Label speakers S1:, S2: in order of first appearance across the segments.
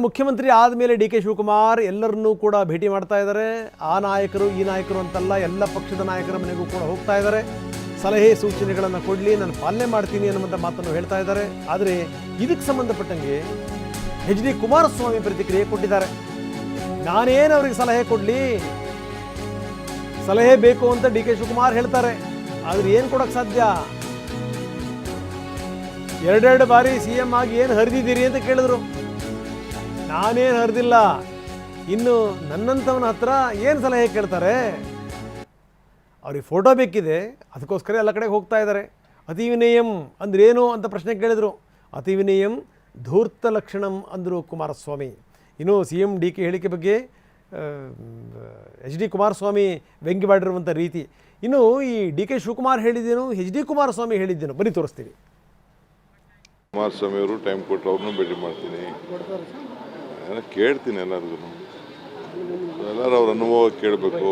S1: ಮುಖ್ಯಮಂತ್ರಿ ಆದಮೇಲೆ D K Shivakumar ಎಲ್ಲರನ್ನೂ ಕೂಡ ಭೇಟಿ ಮಾಡ್ತಾ ಇದ್ದಾರೆ. ಆ ನಾಯಕರು ಈ ನಾಯಕರು ಅಂತಲ್ಲ, ಎಲ್ಲ ಪಕ್ಷದ ನಾಯಕರ ಮನೆಗೂ ಕೂಡ ಹೋಗ್ತಾ ಇದ್ದಾರೆ. ಸಲಹೆ ಸೂಚನೆಗಳನ್ನು ಕೊಡಲಿ, ನಾನು ಪಾಲನೆ ಮಾಡ್ತೀನಿ ಅನ್ನುವಂಥ ಮಾತನ್ನು ಹೇಳ್ತಾ ಇದ್ದಾರೆ. ಆದರೆ ಇದಕ್ಕೆ ಸಂಬಂಧಪಟ್ಟಂಗೆ ಎಚ್ ಡಿ ಕುಮಾರಸ್ವಾಮಿ ಪ್ರತಿಕ್ರಿಯೆ ಕೊಟ್ಟಿದ್ದಾರೆ. ನಾನೇನು ಅವ್ರಿಗೆ ಸಲಹೆ ಕೊಡಲಿ, ಸಲಹೆ ಬೇಕು ಅಂತ ಡಿ ಕೆ ಶಿವಕುಮಾರ್ ಹೇಳ್ತಾರೆ. ಆದರೆ ಏನು ಕೊಡೋಕ್ಕೆ ಸಾಧ್ಯ? ಎರಡೆರಡು ಬಾರಿ CM ಆಗಿ ಏನು ಹರಿದಿದ್ದೀರಿ ಅಂತ ಕೇಳಿದ್ರು. ನಾನೇನು ಹರಿದಿಲ್ಲ, ಇನ್ನು ನನ್ನಂಥವನ ಹತ್ರ ಏನು ಸಲಹೆ ಕೇಳ್ತಾರೆ? ಅವ್ರಿಗೆ ಫೋಟೋ ಬೇಕಿದೆ, ಅದಕ್ಕೋಸ್ಕರ ಎಲ್ಲ ಕಡೆಗೆ ಹೋಗ್ತಾ ಇದ್ದಾರೆ. ಅತಿ ವಿನಯಂ ಅಂದ್ರೇನು ಅಂತ ಪ್ರಶ್ನೆ ಕೇಳಿದರು. ಅತಿ ವಿನಯಂ ಧೂರ್ತ ಲಕ್ಷಣಂ ಅಂದರು ಕುಮಾರಸ್ವಾಮಿ. ಇನ್ನು CM ಡಿ ಕೆ ಹೇಳಿಕೆ ಬಗ್ಗೆ ಎಚ್ ಡಿ ಕುಮಾರಸ್ವಾಮಿ ವ್ಯಂಗ್ಯ ಮಾಡಿರುವಂಥ ರೀತಿ. ಇನ್ನು ಈ ಡಿ ಕೆ ಶಿವಕುಮಾರ್ ಹೇಳಿದ್ದೇನು, ಎಚ್ ಡಿ ಕುಮಾರಸ್ವಾಮಿ ಹೇಳಿದ್ದೇನು, ಬನ್ನಿ ತೋರಿಸ್ತೀವಿ.
S2: ಕುಮಾರಸ್ವಾಮಿ ಅವರು ಟೈಮ್ ಕೊಟ್ಟರು, ಅವ್ರನ್ನೂ ಭೇಟಿ ಮಾಡ್ತೀನಿ, ಕೇಳ್ತೀನಿ. ಎಲ್ಲರಿಗೂ ಎಲ್ಲರೂ ಅವ್ರ ಅನುಭವ ಕೇಳಬೇಕು,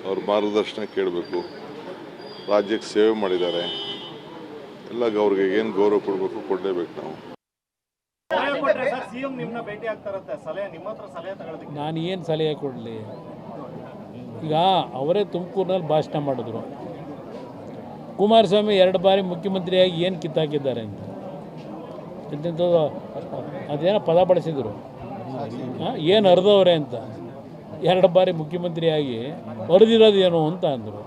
S2: ಅವ್ರ ಮಾರ್ಗದರ್ಶನ ಕೇಳಬೇಕು. ರಾಜ್ಯಕ್ಕೆ ಸೇವೆ ಮಾಡಿದ್ದಾರೆ, ಎಲ್ಲ ಅವ್ರಿಗೆ ಏನು ಗೌರವ ಕೊಡಬೇಕು ಕೊಡಲೇಬೇಕು ನಾವು.
S3: ನಾನು ಏನು ಸಲಹೆ ಕೊಡಲಿ? ಈಗ ಅವರೇ ತುಮಕೂರಿನಲ್ಲಿ ಭಾಷಣ ಮಾಡಿದ್ರು. ಕುಮಾರಸ್ವಾಮಿ 2 ಬಾರಿ ಮುಖ್ಯಮಂತ್ರಿಯಾಗಿ ಏನು ಕಿತ್ತಾಕಿದ್ದಾರೆ ಅಂತ ಅದೇನೋ ಪದ ಬಳಸಿದರು. ಏನು ಹರಿದವ್ರೆ ಅಂತ. 2 ಬಾರಿ ಮುಖ್ಯಮಂತ್ರಿಯಾಗಿ ಹರಿದಿರೋದು ಏನು ಅಂತ ಅಂದರು.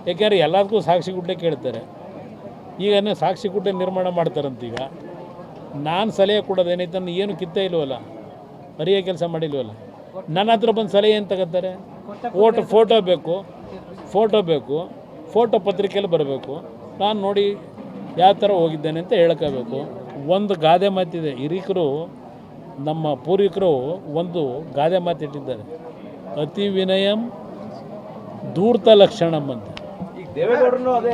S3: ಯಾಕೆಂದರೆ ಎಲ್ಲದಕ್ಕೂ ಸಾಕ್ಷಿ ಗುಡ್ಡೆ ಕೇಳ್ತಾರೆ. ಈಗ ಸಾಕ್ಷಿ ಗುಡ್ಡೆ ನಿರ್ಮಾಣ ಮಾಡ್ತಾರಂತೀಗ. ನಾನು ಸಲಹೆ ಕೊಡೋದೇನೈತೆ, ನಾನು ಏನು ಕಿತ್ತೇ ಇಲ್ವಲ್ಲ, ಹರಿಯೋ ಕೆಲಸ ಮಾಡಿಲ್ವಲ್ಲ. ನನ್ನ ಹತ್ರ ಬಂದು ಸಲಹೆ ಏನು ತಗೋತಾರೆ? ಫೋಟೋ ಬೇಕು, ಫೋಟೋ ಪತ್ರಿಕೆಯಲ್ಲಿ ಬರಬೇಕು. ನಾನು ನೋಡಿ ಯಾವ ಥರ ಹೋಗಿದ್ದೇನೆ ಅಂತ ಹೇಳ್ಕೋಬೇಕು. ಒಂದು ಗಾದೆ ಮಾತಿದೆ, ಹಿರಿಕರು ನಮ್ಮ ಪೂರ್ವಿಕರು ಒಂದು ಗಾದೆ ಮಾತಿಟ್ಟಿದ್ದಾರೆ, ಅತಿ ವಿನಯಂ ಧೂರ್ತ ಲಕ್ಷಣಂ ಅಂತ.
S1: ಈಗ ದೇವೇಗೌಡರು ಅದೇ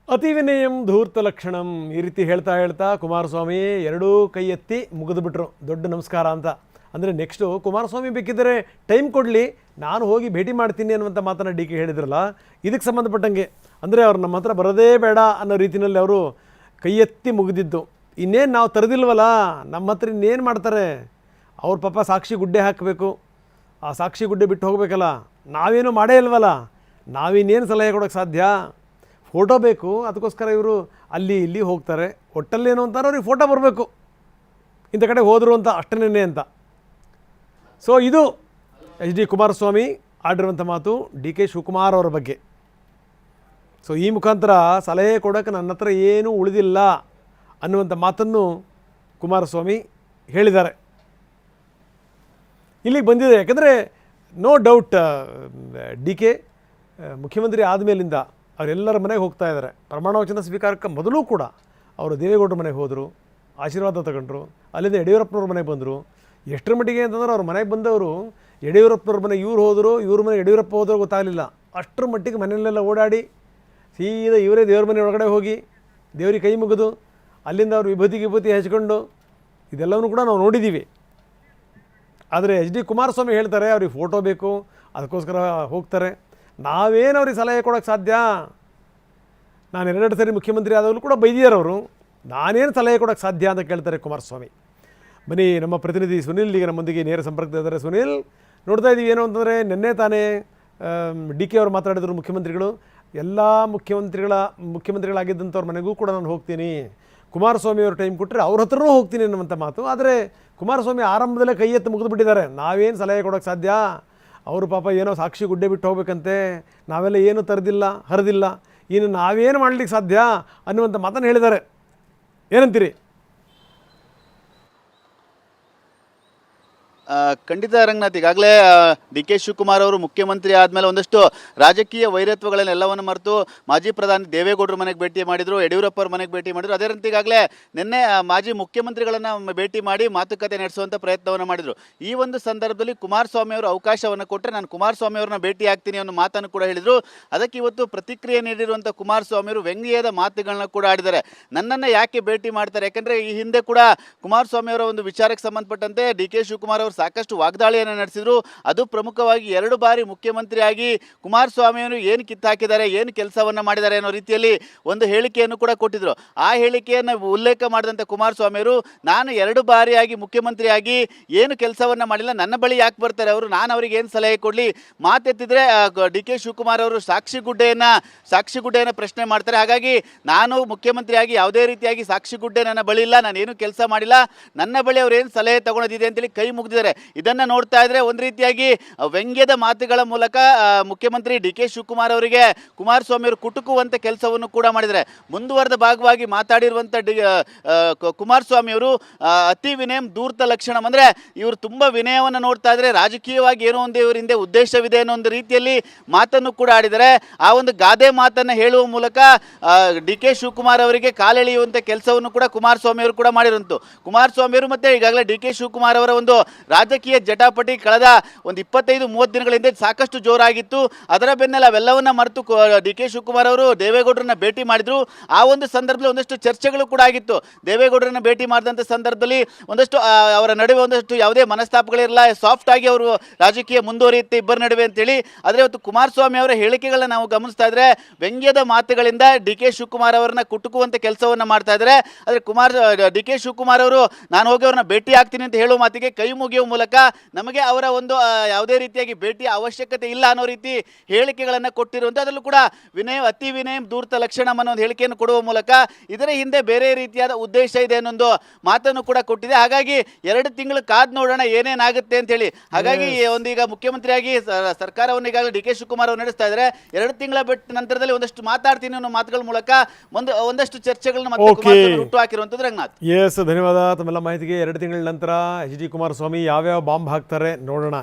S1: ಅತಿ ವಿನಯಂ ಧೂರ್ತ ಲಕ್ಷಣಂ ಈ ರೀತಿ ಹೇಳ್ತಾ ಕುಮಾರಸ್ವಾಮಿ 2 ಕೈ ಎತ್ತಿ ಮುಗಿದುಬಿಟ್ರು, ದೊಡ್ಡ ನಮಸ್ಕಾರ ಅಂತ. ಅಂದರೆ ನೆಕ್ಸ್ಟು ಕುಮಾರಸ್ವಾಮಿ ಬೇಕಿದ್ದರೆ ಟೈಮ್ ಕೊಡಲಿ, ನಾನು ಹೋಗಿ ಭೇಟಿ ಮಾಡ್ತೀನಿ ಅನ್ನುವಂಥ ಮಾತನ್ನು ಡಿ ಕೆ ಹೇಳಿದ್ರಲ್ಲ, ಇದಕ್ಕೆ ಸಂಬಂಧಪಟ್ಟಂಗೆ ಅಂದರೆ ಅವ್ರು ನಮ್ಮ ಹತ್ರ ಬರೋದೇ ಬೇಡ ಅನ್ನೋ ರೀತಿಯಲ್ಲಿ ಅವರು ಕೈ ಎತ್ತಿ ಮುಗಿದಿದ್ದು. ಇನ್ನೇನು ನಾವು ತರದಿಲ್ವಲ್ಲ, ನಮ್ಮ ಹತ್ರ ಇನ್ನೇನು ಮಾಡ್ತಾರೆ? ಅವ್ರ ಪಾಪ ಸಾಕ್ಷಿ ಗುಡ್ಡೆ ಹಾಕಬೇಕು, ಆ ಸಾಕ್ಷಿ ಗುಡ್ಡೆ ಬಿಟ್ಟು ಹೋಗಬೇಕಲ್ಲ. ನಾವೇನು ಮಾಡೇ ಇಲ್ವಲ್ಲ, ನಾವಿನ್ನೇನು ಸಲಹೆ ಕೊಡೋಕ್ಕೆ ಸಾಧ್ಯ? ಫೋಟೋ ಬೇಕು, ಅದಕ್ಕೋಸ್ಕರ ಇವರು ಅಲ್ಲಿ ಇಲ್ಲಿ ಹೋಗ್ತಾರೆ. ಒಟ್ಟಲ್ಲೇನು ಅಂತಾರೆ, ಅವ್ರಿಗೆ ಫೋಟೋ ಬರಬೇಕು, ಇಂಥ ಕಡೆ ಹೋದರು ಅಂತ ಅಷ್ಟನೇ ಅಂತ. ಸೊ ಇದು ಎಚ್ ಡಿ ಕುಮಾರಸ್ವಾಮಿ ಆಡಿರುವಂಥ ಮಾತು ಡಿ ಕೆ ಶಿವಕುಮಾರ್ ಅವರ ಬಗ್ಗೆ. ಸೊ ಈ ಮುಖಾಂತರ ಸಲಹೆ ಕೊಡೋಕ್ಕೆ ನನ್ನ ಹತ್ರ ಏನೂ ಉಳಿದಿಲ್ಲ ಅನ್ನುವಂಥ ಮಾತನ್ನು ಕುಮಾರಸ್ವಾಮಿ ಹೇಳಿದ್ದಾರೆ. ಇಲ್ಲಿಗೆ ಬಂದಿದೆ. ಯಾಕಂದರೆ ನೋ ಡೌಟ್ ಡಿ ಕೆ ಮುಖ್ಯಮಂತ್ರಿ ಆದಮೇಲಿಂದ ಅವರೆಲ್ಲರ ಮನೆಗೆ ಹೋಗ್ತಾ ಇದ್ದಾರೆ. ಪ್ರಮಾಣ ವಚನ ಸ್ವೀಕಾರಕ್ಕೆ ಮೊದಲು ಕೂಡ ಅವರು ದೇವೇಗೌಡರ ಮನೆಗೆ ಹೋದರು, ಆಶೀರ್ವಾದ ತಗೊಂಡ್ರು. ಅಲ್ಲಿಂದ ಯಡಿಯೂರಪ್ಪನವ್ರ ಮನೆಗೆ ಬಂದರು. ಎಷ್ಟರ ಮಟ್ಟಿಗೆ ಅಂತಂದ್ರೆ ಅವ್ರ ಮನೆಗೆ ಬಂದವರು ಯಡಿಯೂರಪ್ಪನವ್ರ ಮನೆಗೆ ಇವ್ರು ಹೋದರು, ಇವ್ರ ಮನೆಗೆ ಯಡಿಯೂರಪ್ಪ ಹೋದರೂ ಗೊತ್ತಾಗಲಿಲ್ಲ. ಅಷ್ಟರ ಮಟ್ಟಿಗೆ ಮನೆಯಲ್ಲೆಲ್ಲ ಓಡಾಡಿ ಸೀದಾ ಇವರೇ ದೇವ್ರ ಮನೆ ಒಳಗಡೆ ಹೋಗಿ ದೇವ್ರಿಗೆ ಕೈ ಮುಗಿದು ಅಲ್ಲಿಂದ ಅವರು ವಿಭೂತಿ ಹಚ್ಕೊಂಡು ಇದೆಲ್ಲವೂ ಕೂಡ ನಾವು ನೋಡಿದ್ದೀವಿ. ಆದರೆ ಎಚ್ ಡಿ ಕುಮಾರಸ್ವಾಮಿ ಹೇಳ್ತಾರೆ ಅವ್ರಿಗೆ ಫೋಟೋ ಬೇಕು, ಅದಕ್ಕೋಸ್ಕರ ಹೋಗ್ತಾರೆ. ನಾವೇನು ಅವ್ರಿಗೆ ಸಲಹೆ ಕೊಡೋಕ್ಕೆ ಸಾಧ್ಯ? ನಾನು 2 ಸರಿ ಮುಖ್ಯಮಂತ್ರಿ ಆದಾಗಲೂ ಕೂಡ ಬೈದಿದ್ದಾರೆ ಅವರು. ನಾನೇನು ಸಲಹೆ ಕೊಡೋಕ್ಕೆ ಸಾಧ್ಯ ಅಂತ ಕೇಳ್ತಾರೆ ಕುಮಾರಸ್ವಾಮಿ. ಬನ್ನಿ, ನಮ್ಮ ಪ್ರತಿನಿಧಿ ಸುನಿಲ್ ಈಗ ನಮ್ಮೊಂದಿಗೆ ನೇರ ಸಂಪರ್ಕದಿದ್ದಾರೆ. ಸುನಿಲ್, ನೋಡ್ತಾ ಇದ್ದೀವಿ ಏನು ಅಂತಂದರೆ ನಿನ್ನೆ ತಾನೇ ಡಿ ಕೆ ಅವರು ಮಾತಾಡಿದರು. ಮುಖ್ಯಮಂತ್ರಿಗಳು ಎಲ್ಲ ಮುಖ್ಯಮಂತ್ರಿಗಳಾಗಿದ್ದಂಥವ್ರ ಮನೆಗೂ ಕೂಡ ನಾನು ಹೋಗ್ತೀನಿ, ಕುಮಾರಸ್ವಾಮಿ ಅವರು ಟೈಮ್ ಕೊಟ್ಟರೆ ಅವ್ರ ಹತ್ರನೂ ಹೋಗ್ತೀನಿ ಅನ್ನುವಂಥ ಮಾತು. ಆದರೆ ಕುಮಾರಸ್ವಾಮಿ ಆರಂಭದಲ್ಲೇ ಕೈ ಎತ್ತು ಮುಗಿದು ಬಿಟ್ಟಿದ್ದಾರೆ. ನಾವೇನು ಸಲಹೆ ಕೊಡೋಕ್ಕೆ ಸಾಧ್ಯ? ಅವರು ಪಾಪ ಏನೋ ಸಾಕ್ಷಿ ಗುಡ್ಡೆ ಬಿಟ್ಟು ಹೋಗ್ಬೇಕಂತೆ, ನಾವೆಲ್ಲ ಏನೂ ಹರಿದಿಲ್ಲ, ಇನ್ನು ನಾವೇನು ಮಾಡಲಿಕ್ಕೆ ಸಾಧ್ಯ ಅನ್ನುವಂಥ ಮಾತನ್ನು ಹೇಳಿದ್ದಾರೆ. ಏನಂತೀರಿ?
S4: ಖಂಡಿತ ರಂಗನಾಥ್, ಈಗಾಗಲೇ ಡಿ ಕೆ ಶಿವಕುಮಾರ್ ಅವರು ಮುಖ್ಯಮಂತ್ರಿ ಆದಮೇಲೆ ಒಂದಷ್ಟು ರಾಜಕೀಯ ವೈರತ್ವಗಳನ್ನೆಲ್ಲವನ್ನು ಮರೆತು ಮಾಜಿ ಪ್ರಧಾನಿ ದೇವೇಗೌಡರ ಮನೆಗೆ ಭೇಟಿ ಮಾಡಿದರು, ಯಡಿಯೂರಪ್ಪ ಅವ್ರ ಮನೆಗೆ ಭೇಟಿ ಮಾಡಿದರು. ಅದೇ ರೀತಿ ಈಗಾಗಲೇ ನಿನ್ನೆ ಮಾಜಿ ಮುಖ್ಯಮಂತ್ರಿಗಳನ್ನು ಭೇಟಿ ಮಾಡಿ ಮಾತುಕತೆ ನಡೆಸುವಂಥ ಪ್ರಯತ್ನವನ್ನು ಮಾಡಿದರು. ಈ ಒಂದು ಸಂದರ್ಭದಲ್ಲಿ ಕುಮಾರಸ್ವಾಮಿ ಅವರು ಅವಕಾಶವನ್ನು ಕೊಟ್ಟರೆ ನಾನು ಕುಮಾರಸ್ವಾಮಿ ಅವ್ರನ್ನ ಭೇಟಿ ಆಗ್ತೀನಿ ಅನ್ನೋ ಮಾತನ್ನು ಕೂಡ ಹೇಳಿದರು. ಅದಕ್ಕೆ ಇವತ್ತು ಪ್ರತಿಕ್ರಿಯೆ ನೀಡಿರುವಂಥ ಕುಮಾರಸ್ವಾಮಿ ಅವರು ವ್ಯಂಗ್ಯದ ಮಾತುಗಳನ್ನ ಕೂಡ ಆಡಿದ್ದಾರೆ. ನನ್ನನ್ನು ಯಾಕೆ ಭೇಟಿ ಮಾಡ್ತಾರೆ? ಯಾಕೆಂದರೆ ಈ ಹಿಂದೆ ಕೂಡ ಕುಮಾರಸ್ವಾಮಿ ಅವರ ಒಂದು ವಿಚಾರಕ್ಕೆ ಸಂಬಂಧಪಟ್ಟಂತೆ ಡಿ ಕೆ ಶಿವಕುಮಾರ್ ಅವರು ಸಾಕಷ್ಟು ವಾಗ್ದಾಳಿಯನ್ನು ನಡೆಸಿದ್ರು. ಅದು ಪ್ರಮುಖವಾಗಿ 2 ಬಾರಿ ಮುಖ್ಯಮಂತ್ರಿಯಾಗಿ ಕುಮಾರಸ್ವಾಮಿಯವರು ಏನು ಕಿತ್ತಾಕಿದ್ದಾರೆ, ಏನು ಕೆಲಸವನ್ನು ಮಾಡಿದ್ದಾರೆ ಅನ್ನೋ ರೀತಿಯಲ್ಲಿ ಒಂದು ಹೇಳಿಕೆಯನ್ನು ಕೂಡ ಕೊಟ್ಟಿದ್ರು. ಆ ಹೇಳಿಕೆಯನ್ನು ಉಲ್ಲೇಖ ಮಾಡಿದಂಥ ಕುಮಾರಸ್ವಾಮಿಯವರು, ನಾನು 2 ಬಾರಿಯಾಗಿ ಮುಖ್ಯಮಂತ್ರಿಯಾಗಿ ಏನು ಕೆಲಸವನ್ನು ಮಾಡಿಲ್ಲ, ನನ್ನ ಬಳಿ ಯಾಕೆ ಬರ್ತಾರೆ ಅವರು, ನಾನು ಅವರಿಗೆ ಏನು ಸಲಹೆ ಕೊಡಲಿ, ಮಾತೆತ್ತಿದ್ರೆ ಡಿ ಕೆ ಶಿವಕುಮಾರ್ ಅವರು ಸಾಕ್ಷಿಗುಡ್ಡೆಯನ್ನು ಪ್ರಶ್ನೆ ಮಾಡ್ತಾರೆ. ಹಾಗಾಗಿ ನಾನು ಮುಖ್ಯಮಂತ್ರಿಯಾಗಿ ಯಾವುದೇ ರೀತಿಯಾಗಿ ಸಾಕ್ಷಿಗುಡ್ಡೆ ನನ್ನ ಬಳಿ ಇಲ್ಲ, ನಾನು ಏನು ಕೆಲಸ ಮಾಡಿಲ್ಲ, ನನ್ನ ಬಳಿ ಅವ್ರು ಏನು ಸಲಹೆ ತಗೊಳೋದಿದೆ ಅಂತೇಳಿ ಕೈ ಮುಗಿದಿದ್ದಾರೆ. ಇದನ್ನು ನೋಡ್ತಾ ಇದ್ರೆ ಒಂದು ರೀತಿಯಾಗಿ ವ್ಯಂಗ್ಯದ ಮಾತುಗಳ ಮೂಲಕ ಮುಖ್ಯಮಂತ್ರಿ ಡಿ ಕೆ ಶಿವಕುಮಾರ್ ಅವರಿಗೆ ಕುಮಾರಸ್ವಾಮಿ ಅವರು ಕುಟುಕುವಂತ ಕೆಲಸವನ್ನು ಕೂಡ ಮಾಡಿದ್ದಾರೆ. ಮುಂದುವರೆದ ಭಾಗವಾಗಿ ಮಾತಾಡಿರುವಂಥ ಕುಮಾರಸ್ವಾಮಿ ಅವರು ಅತಿ ವಿನಯಂ ಧೂರ್ತ ಲಕ್ಷಣಂ, ಅಂದರೆ ಇವರು ತುಂಬ ವಿನಯವನ್ನು ನೋಡ್ತಾ ಇದ್ರೆ ರಾಜಕೀಯವಾಗಿ ಏನೋ ಒಂದು ಇವರ ಹಿಂದೆ ಉದ್ದೇಶವಿದೆ ಅನ್ನೋ ಒಂದು ರೀತಿಯಲ್ಲಿ ಮಾತನ್ನು ಕೂಡ ಆಡಿದ್ದಾರೆ. ಆ ಒಂದು ಗಾದೆ ಮಾತನ್ನು ಹೇಳುವ ಮೂಲಕ ಡಿ ಕೆ ಶಿವಕುಮಾರ್ ಅವರಿಗೆ ಕಾಲೆಳೆಯುವಂಥ ಕೆಲಸವನ್ನು ಕೂಡ ಕುಮಾರಸ್ವಾಮಿ ಅವರು ಕೂಡ ಮಾಡಿರುವಂತು. ಕುಮಾರಸ್ವಾಮಿ ಅವರು ಮತ್ತೆ ಈಗಾಗಲೇ ಡಿ ಕೆ ಶಿವಕುಮಾರ್ ಅವರ ಒಂದು ರಾಜಕೀಯ ಜಟಾಪಟಿ ಕಳೆದ ಒಂದು 25-30 ದಿನಗಳ ಹಿಂದೆ ಸಾಕಷ್ಟು ಜೋರಾಗಿತ್ತು. ಅದರ ಬೆನ್ನಲ್ಲಿ ಅವೆಲ್ಲವನ್ನ ಮರೆತು ಡಿ ಕೆ ಶಿವಕುಮಾರ್ ಅವರು ದೇವೇಗೌಡರನ್ನ ಭೇಟಿ ಮಾಡಿದ್ರು. ಆ ಒಂದು ಸಂದರ್ಭದಲ್ಲಿ ಒಂದಷ್ಟು ಚರ್ಚೆಗಳು ಕೂಡ ಆಗಿತ್ತು. ದೇವೇಗೌಡರನ್ನ ಭೇಟಿ ಮಾಡಿದಂಥ ಸಂದರ್ಭದಲ್ಲಿ ಒಂದಷ್ಟು ಅವರ ನಡುವೆ ಒಂದಷ್ಟು ಯಾವುದೇ ಮನಸ್ತಾಪಗಳಿರಲ್ಲ, ಸಾಫ್ಟ್ ಆಗಿ ಅವರು ರಾಜಕೀಯ ಮುಂದುವರಿಯುತ್ತೆ ಇಬ್ಬರ ನಡುವೆ ಅಂತೇಳಿ. ಆದರೆ ಇವತ್ತು ಕುಮಾರಸ್ವಾಮಿ ಅವರ ಹೇಳಿಕೆಗಳನ್ನ ನಾವು ಗಮನಿಸ್ತಾ ಇದ್ರೆ ವ್ಯಂಗ್ಯದ ಮಾತುಗಳಿಂದ ಡಿ ಕೆ ಶಿವಕುಮಾರ್ ಅವರನ್ನ ಕುಟುಕುವಂತ ಕೆಲಸವನ್ನ ಮಾಡ್ತಾ ಇದ್ದಾರೆ. ಆದರೆ ಡಿ ಕೆ ಶಿವಕುಮಾರ್ ಅವರು ನಾನು ಹೋಗಿ ಅವ್ರನ್ನ ಭೇಟಿ ಆಗ್ತೀನಿ ಅಂತ ಹೇಳುವ ಮಾತಿಗೆ ಕೈ ಮುಗಿಯುವ ಮೂಲಕ ನಮಗೆ ಅವರ ಒಂದು ಯಾವುದೇ ರೀತಿಯಾಗಿ ಭೇಟಿಯ ಅವಶ್ಯಕತೆ ಇಲ್ಲ ಅನ್ನೋ ರೀತಿ ಹೇಳಿಕೆಗಳನ್ನು ಕೊಟ್ಟಿರುವಂಥ, ಅದರಲ್ಲೂ ಕೂಡ ಅತಿ ವಿನಯಂ ಧೂರ್ತ ಲಕ್ಷಣಂ ಅನ್ನೋ ಒಂದು ಹೇಳಿಕೆಯನ್ನು ಕೊಡುವ ಮೂಲಕ ಇದರ ಹಿಂದೆ ಬೇರೆ ರೀತಿಯಾದ ಉದ್ದೇಶ ಇದೆ ಅನ್ನೊಂದು ಮಾತನ್ನು ಕೂಡ ಕೊಟ್ಟಿದೆ. ಹಾಗಾಗಿ 2 ತಿಂಗಳು ಕಾದ್ ನೋಡೋಣ ಏನೇನಾಗುತ್ತೆ ಅಂತ ಹೇಳಿ. ಹಾಗಾಗಿ ಈಗ ಮುಖ್ಯಮಂತ್ರಿಯಾಗಿ ಸರ್ಕಾರವನ್ನು ಈಗಾಗಲೇ ಡಿ ಕೆ ಶಿವಕುಮಾರ್ ಅವರು ನಡೆಸ್ತಾ ಇದ್ದಾರೆ. 2 ತಿಂಗಳ ಬಿಟ್ಟ ನಂತರದಲ್ಲಿ ಒಂದಷ್ಟು ಮಾತಾಡ್ತೀನಿ ಅನ್ನೋ ಮಾತುಗಳ ಮೂಲಕ ಒಂದಷ್ಟು ಚರ್ಚೆಗಳನ್ನ ಮತ್ತೆ ಕುಮಾರಸ್ವಾಮಿ ಹುಟ್ಟು ಹಾಕಿರುವಂಥದ್ದು. ರಂಗನಾಥ್,
S1: ಎಸ್, ಧನ್ಯವಾದ ತಮ್ಮೆಲ್ಲ ಮಾಹಿತಿಗೆ. 2 ತಿಂಗಳ ನಂತರ ಎಚ್ ಡಿ ಕುಮಾರಸ್ವಾಮಿ ಯಾವ್ಯಾವ ಬಾಂಬ್ ಹಾಕ್ತಾರೆ ನೋಡೋಣ.